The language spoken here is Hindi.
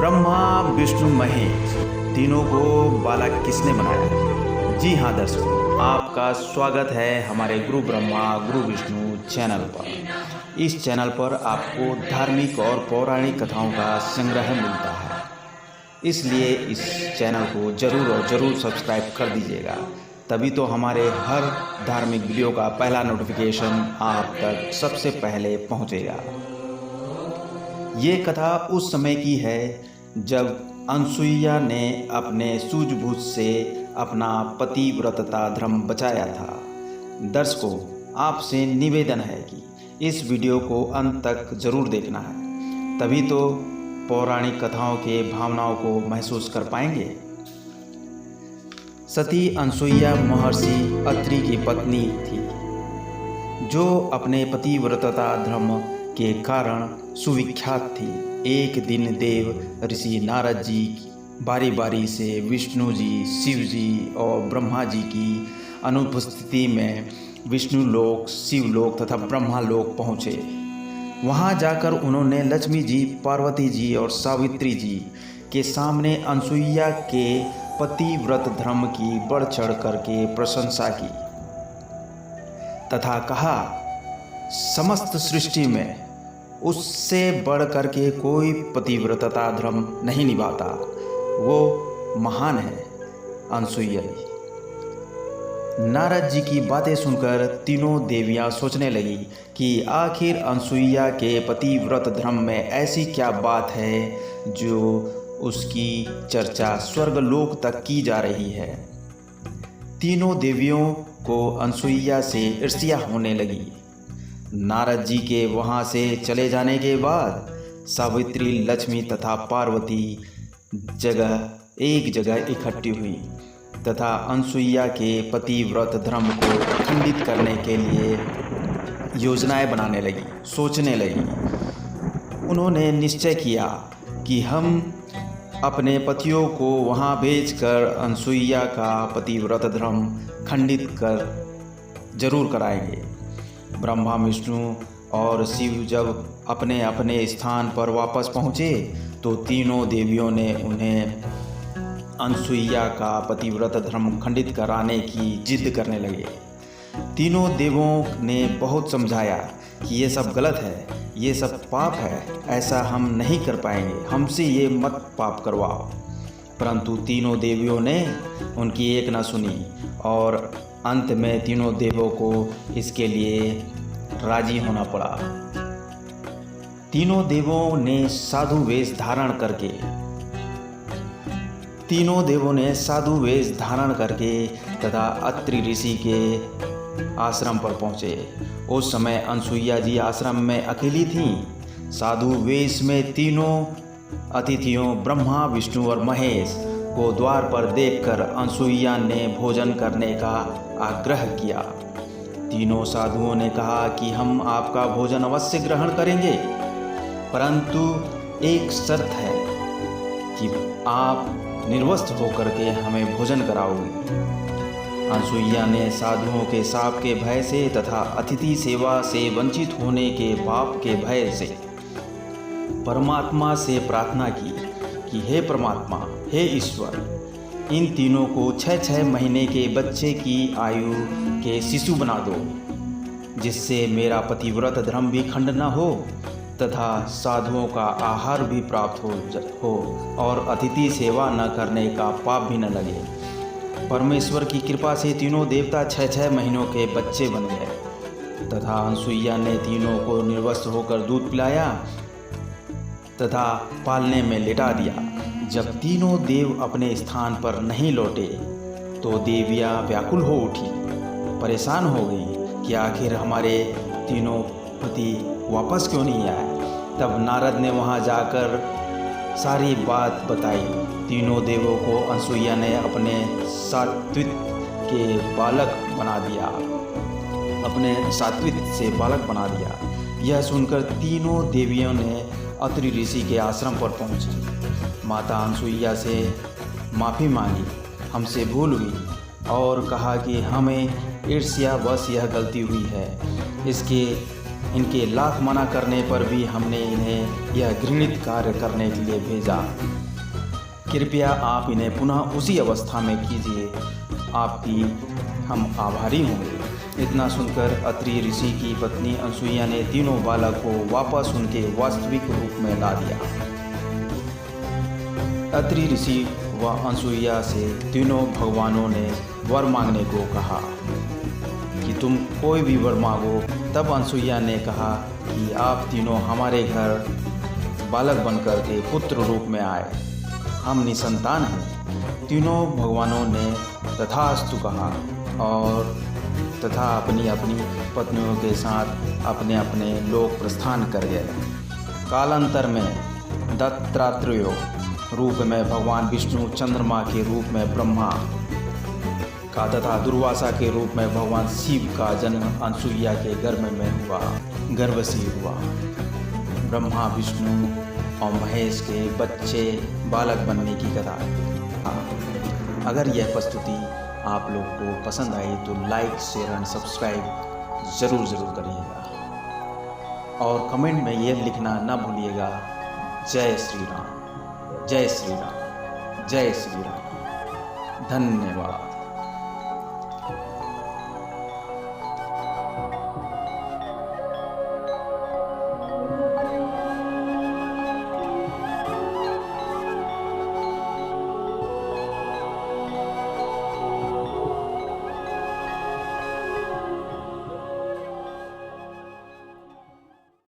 ब्रह्मा विष्णु महेश तीनों को बालक किसने बनाया? जी हाँ दर्शकों, आपका स्वागत है हमारे गुरु ब्रह्मा गुरु विष्णु चैनल पर। इस चैनल पर आपको धार्मिक और पौराणिक कथाओं का संग्रह मिलता है, इसलिए इस चैनल को ज़रूर सब्सक्राइब कर दीजिएगा, तभी तो हमारे हर धार्मिक वीडियो का पहला नोटिफिकेशन आप तक सबसे पहले पहुंचेगा। ये कथा उस समय की है जब अनसुईया ने अपने सूझबूझ से अपना पतिव्रतता धर्म बचाया था। दर्शकों, आपसे निवेदन है कि इस वीडियो को अंत तक ज़रूर देखना है, तभी तो पौराणिक कथाओं के भावनाओं को महसूस कर पाएंगे। सती अनसुईया महर्षि अत्रि की पत्नी थी, जो अपने पतिव्रतता धर्म के कारण सुविख्यात थी। एक दिन देव ऋषि नारद जी बारी बारी से विष्णु जी, शिव जी और ब्रह्मा जी की अनुपस्थिति में विष्णु लोक, शिवलोक तथा ब्रह्मा लोक पहुँचे। वहाँ जाकर उन्होंने लक्ष्मी जी, पार्वती जी और सावित्री जी के सामने अनसुईया के पतिव्रत धर्म की बढ़ चढ़ करके प्रशंसा की तथा कहा, समस्त सृष्टि में उससे बढ़ करके कोई पतिव्रतता धर्म नहीं निभाता, वो महान है अनसुईया जी। नारद जी की बातें सुनकर तीनों देवियां सोचने लगी कि आखिर अनसुईया के पतिव्रत धर्म में ऐसी क्या बात है जो उसकी चर्चा स्वर्गलोक तक की जा रही है। तीनों देवियों को अनसुईया से ईर्ष्या होने लगी। नारद जी के वहाँ से चले जाने के बाद सावित्री, लक्ष्मी तथा पार्वती एक जगह इकट्ठी हुई तथा अनसुईया के पतिव्रत धर्म को खंडित करने के लिए योजनाएं बनाने लगी, सोचने लगी। उन्होंने निश्चय किया कि हम अपने पतियों को वहाँ भेजकर अनसुईया का पतिव्रत धर्म खंडित कर जरूर कराएंगे। ब्रह्मा, विष्णु और शिव जब अपने अपने स्थान पर वापस पहुँचे तो तीनों देवियों ने उन्हें अनसुईया का पतिव्रत धर्म खंडित कराने की जिद करने लगे। तीनों देवों ने बहुत समझाया कि ये सब गलत है, ये सब पाप है, ऐसा हम नहीं कर पाएंगे, हमसे ये मत पाप करवाओ। परंतु तीनों देवियों ने उनकी एक न सुनी और अंत में तीनों देवों को इसके लिए राजी होना पड़ा। तीनों देवों ने साधु वेश धारण करके तथा अत्रि ऋषि के आश्रम पर पहुँचे। उस समय अनसुईया जी आश्रम में अकेली थीं। साधु वेश में तीनों अतिथियों ब्रह्मा, विष्णु और महेश को द्वार पर देखकर अनसुईया ने भोजन करने का आग्रह किया। तीनों साधुओं ने कहा कि हम आपका भोजन अवश्य ग्रहण करेंगे, परंतु एक शर्त है कि आप निर्वस्त्र होकर के हमें भोजन कराओगे। अनसुईया ने साधुओं के शाप के भय से तथा अतिथि सेवा से वंचित होने के पाप के भय से परमात्मा से प्रार्थना की कि हे परमात्मा, हे ईश्वर, इन तीनों को 6 महीने के बच्चे की आयु के शिशु बना दो, जिससे मेरा पतिव्रत धर्म भी खंड न हो तथा साधुओं का आहार भी प्राप्त हो और अतिथि सेवा न करने का पाप भी न लगे। परमेश्वर की कृपा से तीनों देवता 6 महीनों के बच्चे बन गए तथा अनसुईया ने तीनों को निर्वस्त्र होकर दूध पिलाया तथा पालने में लिटा दिया। जब तीनों देव अपने स्थान पर नहीं लौटे तो देवियाँ व्याकुल हो उठी, परेशान हो गई कि आखिर हमारे तीनों पति वापस क्यों नहीं आए। तब नारद ने वहाँ जाकर सारी बात बताई। तीनों देवों को अनसुईया ने अपने सात्विक से बालक बना दिया। यह सुनकर तीनों देवियों ने अत्रि ऋषि के आश्रम पर पहुंची। माता अनसुईया से माफ़ी मांगी, हमसे भूल हुई, और कहा कि हमें ईर्ष्यावश यह गलती हुई है, इसके इनके लाख मना करने पर भी हमने इन्हें यह घृणित कार्य करने के लिए भेजा। कृपया आप इन्हें पुनः उसी अवस्था में कीजिए, आपकी हम आभारी होंगे। इतना सुनकर अत्रि ऋषि की पत्नी अनसुईया ने तीनों बालक को वापस उनके वास्तविक रूप में ला दिया। अत्रि ऋषि व अनसुईया से तीनों भगवानों ने वर मांगने को कहा कि तुम कोई भी वर मांगो। तब अनसुईया ने कहा कि आप तीनों हमारे घर बालक बनकर के पुत्र रूप में आए, हम निसंतान हैं। तीनों भगवानों ने तथास्तु कहा और तथा अपनी अपनी पत्नियों के साथ अपने अपने लोक प्रस्थान कर गए। कालांतर में दत्तात्रेय रूप में भगवान विष्णु, चंद्रमा के रूप में ब्रह्मा का तथा दुर्वासा के रूप में भगवान शिव का जन्म अनसुईया के गर्भ से हुआ। ब्रह्मा, विष्णु और महेश के बच्चे बालक बनने की कथा। अगर यह प्रस्तुति आप लोग को पसंद आई तो लाइक, शेयर एंड सब्सक्राइब ज़रूर करिएगा और कमेंट में ये लिखना ना भूलिएगा, जय श्री राम, जय श्री राम, जय श्री राम। धन्यवाद।